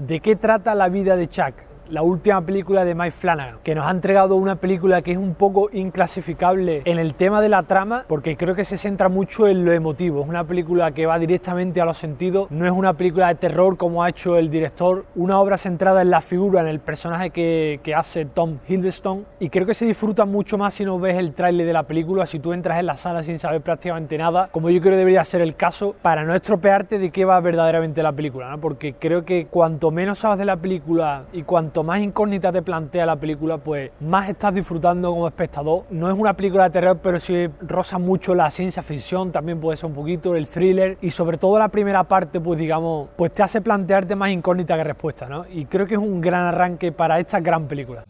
¿De qué trata la vida de Chuck? La última película de Mike Flanagan, que nos ha entregado una película que es un poco inclasificable en el tema de la trama, porque creo que se centra mucho en lo emotivo. Es una película que va directamente a los sentidos, no es una película de terror como ha hecho el director, una obra centrada en la figura, en el personaje que hace Tom Hiddleston, y creo que se disfruta mucho más si no ves el tráiler de la película, si tú entras en la sala sin saber prácticamente nada, como yo creo que debería ser el caso, para no estropearte de qué va verdaderamente la película, ¿no? Porque creo que cuanto menos sabes de la película y cuanto más incógnita te plantea la película, pues más estás disfrutando como espectador. No es una película de terror, pero sí roza mucho la ciencia ficción, también puede ser un poquito el thriller, y sobre todo la primera parte, pues digamos, pues te hace plantearte más incógnita que respuesta, ¿no? Y creo que es un gran arranque para esta gran película.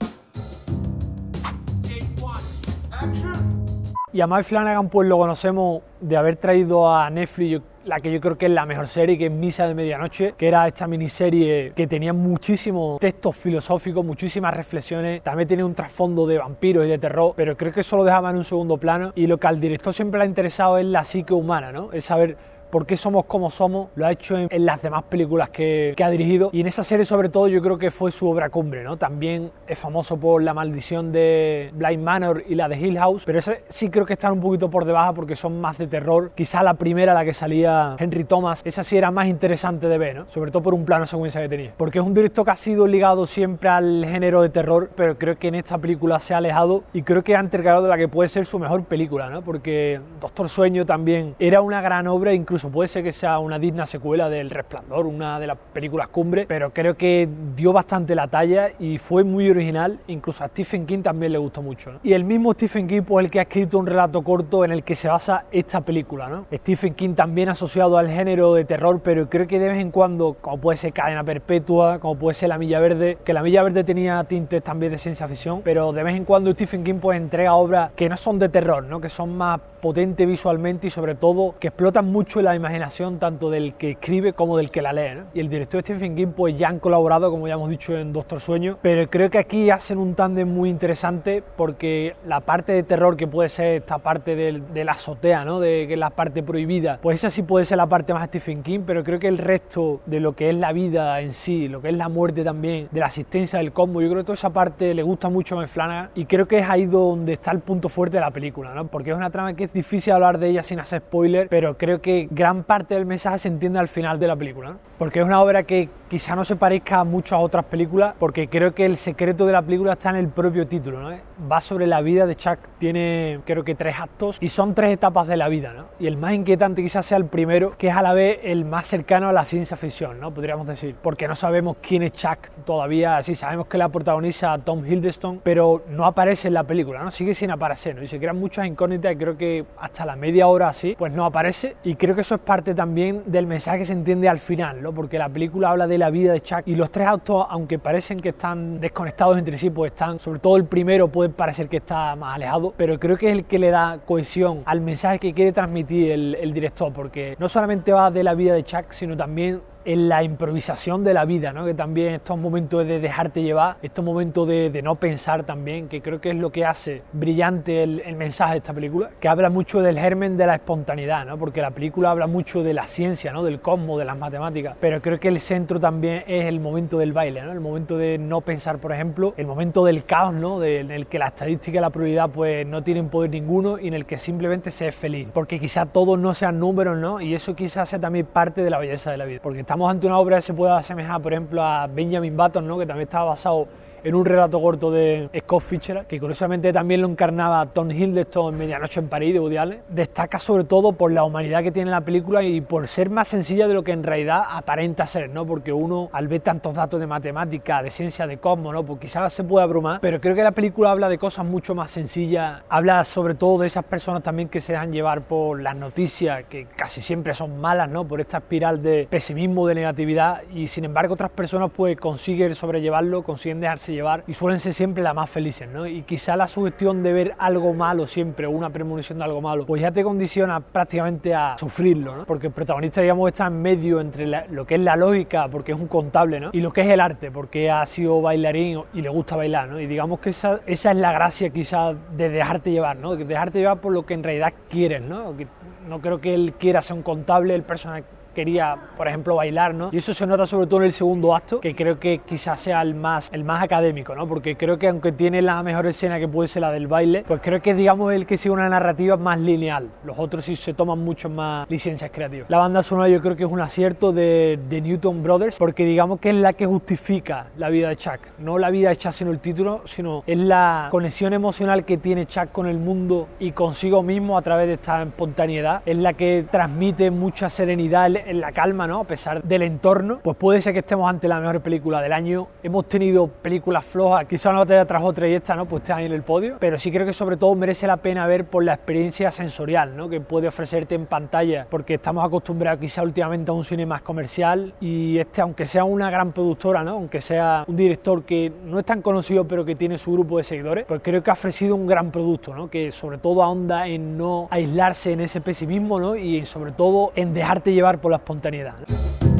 Y a Mike Flanagan pues lo conocemos de haber traído a Netflix la que yo creo que es la mejor serie, que es Misa de Medianoche, que era esta miniserie que tenía muchísimos textos filosóficos, muchísimas reflexiones, también tenía un trasfondo de vampiros y de terror, pero creo que eso lo dejaba en un segundo plano, y lo que al director siempre le ha interesado es la psique humana, ¿no? Es saber por qué somos como somos. Lo ha hecho en las demás películas que ha dirigido, y en esa serie sobre todo yo creo que fue su obra cumbre, ¿no? También es famoso por La Maldición de Bly Manor y la de Hill House, pero esa sí creo que están un poquito por debajo porque son más de terror. Quizá la primera, la que salía Henry Thomas, esa sí era más interesante de ver, ¿no? Sobre todo por un plano secuencia que tenía, porque es un director que ha sido ligado siempre al género de terror, pero creo que en esta película se ha alejado y creo que ha entregado de la que puede ser su mejor película, ¿no? Porque Doctor Sueño también era una gran obra, incluso puede ser que sea una digna secuela del Resplandor, una de las películas cumbre, pero creo que dio bastante la talla y fue muy original. Incluso a Stephen King también le gustó mucho, ¿no? Y el mismo Stephen King pues el que ha escrito un relato corto en el que se basa esta película, ¿no? Stephen King también asociado al género de terror, pero creo que de vez en cuando, como puede ser Cadena Perpetua, como puede ser La Milla Verde, que La Milla Verde tenía tintes también de ciencia ficción, pero de vez en cuando Stephen King pues entrega obras que no son de terror, ¿no? Que son más potentes visualmente y sobre todo que explotan mucho la imaginación tanto del que escribe como del que la lee, ¿no? Y el director Stephen King pues ya han colaborado, como ya hemos dicho, en Doctor Sueño, pero creo que aquí hacen un tándem muy interesante, porque la parte de terror que puede ser esta parte de la azotea, ¿no? De que es la parte prohibida, pues esa sí puede ser la parte más Stephen King, pero creo que el resto de lo que es la vida en sí, lo que es la muerte también, de la asistencia del cosmos, yo creo que toda esa parte le gusta mucho a Mike Flanagan, y creo que es ahí donde está el punto fuerte de la película, ¿no? Porque es una trama que es difícil hablar de ella sin hacer spoiler, pero creo que gran parte del mensaje se entiende al final de la película, ¿no? Porque es una obra que quizá no se parezca a muchas otras películas, porque creo que el secreto de la película está en el propio título, ¿no? Va sobre la vida de Chuck, tiene creo que 3 actos y son 3 etapas de la vida, ¿no? Y el más inquietante quizás sea el primero, que es a la vez el más cercano a la ciencia ficción, ¿no? Podríamos decir, porque no sabemos quién es Chuck todavía. Sí sabemos que la protagoniza Tom Hiddleston, pero no aparece en la película, ¿no? Sigue sin aparecer, ¿no? Y se crean muchas incógnitas y creo que hasta la media hora así, pues no aparece, y creo que eso es parte también del mensaje que se entiende al final, ¿no? Porque la película habla de la vida de Chuck y los 3 actos, aunque parecen que están desconectados entre sí, pues están, sobre todo el primero puede parecer que está más alejado, pero creo que es el que le da cohesión al mensaje que quiere transmitir el director, porque no solamente va de la vida de Chuck, sino también en la improvisación de la vida, ¿no? Que también estos momentos de dejarte llevar, estos momentos de no pensar también, que creo que es lo que hace brillante el mensaje de esta película, que habla mucho del germen de la espontaneidad, ¿no? Porque la película habla mucho de la ciencia, ¿no? Del cosmos, de las matemáticas, pero creo que el centro también es el momento del baile, ¿no? El momento de no pensar, por ejemplo, el momento del caos, ¿no? En el que la estadística y la probabilidad pues no tienen poder ninguno, y en el que simplemente se es feliz, porque quizá todos no sean números, ¿no? Y eso quizás sea también parte de la belleza de la vida, porque estamos ante una obra que se puede asemejar, por ejemplo, a Benjamin Button, ¿no? Que también estaba basado en un relato corto de Scott Fitzgerald, que curiosamente también lo encarnaba Tom Hiddleston en Medianoche en París de Woody Allen. Destaca sobre todo por la humanidad que tiene la película y por ser más sencilla de lo que en realidad aparenta ser, ¿no? Porque uno, al ver tantos datos de matemática, de ciencia, de cosmos, ¿no? Pues quizás se puede abrumar, pero creo que la película habla de cosas mucho más sencillas, habla sobre todo de esas personas también que se dejan llevar por las noticias, que casi siempre son malas, ¿no? Por esta espiral de pesimismo, de negatividad, y sin embargo otras personas pues consiguen sobrellevarlo, consiguen dejarse llevar y suelen ser siempre las más felices, ¿no? Y quizá la sugestión de ver algo malo siempre, o una premonición de algo malo, pues ya te condiciona prácticamente a sufrirlo, ¿no? Porque el protagonista, digamos, está en medio entre lo que es la lógica, porque es un contable, ¿no? Y lo que es el arte, porque ha sido bailarín y le gusta bailar, ¿no? Y digamos que esa es la gracia quizá de dejarte llevar, ¿no? De dejarte llevar por lo que en realidad quieres, ¿no? No creo que él quiera ser un contable, el personaje quería, por ejemplo, bailar, ¿no? Y eso se nota sobre todo en el segundo acto, que creo que quizás sea el más académico, ¿no? Porque creo que aunque tiene la mejor escena, que puede ser la del baile, pues creo que digamos el que sigue una narrativa más lineal. Los otros sí se toman mucho más licencias creativas. La banda sonora yo creo que es un acierto de Newton Brothers, porque digamos que es la que justifica la vida de Chuck, no la vida de Chuck sino el título, sino es la conexión emocional que tiene Chuck con el mundo y consigo mismo a través de esta espontaneidad, es la que transmite mucha serenidad en la calma, ¿no? A pesar del entorno. Pues puede ser que estemos ante la mejor película del año. Hemos tenido películas flojas, quizá una batalla tras otra, y esta, ¿no? Pues está ahí en el podio, pero sí creo que sobre todo merece la pena ver por la experiencia sensorial, ¿no? Que puede ofrecerte en pantalla, porque estamos acostumbrados quizá últimamente a un cine más comercial, y aunque sea una gran productora, ¿no? Aunque sea un director que no es tan conocido pero que tiene su grupo de seguidores, pues creo que ha ofrecido un gran producto, ¿no? Que sobre todo ahonda en no aislarse en ese pesimismo, ¿no? Y sobre todo en dejarte llevar por la espontaneidad, ¿no?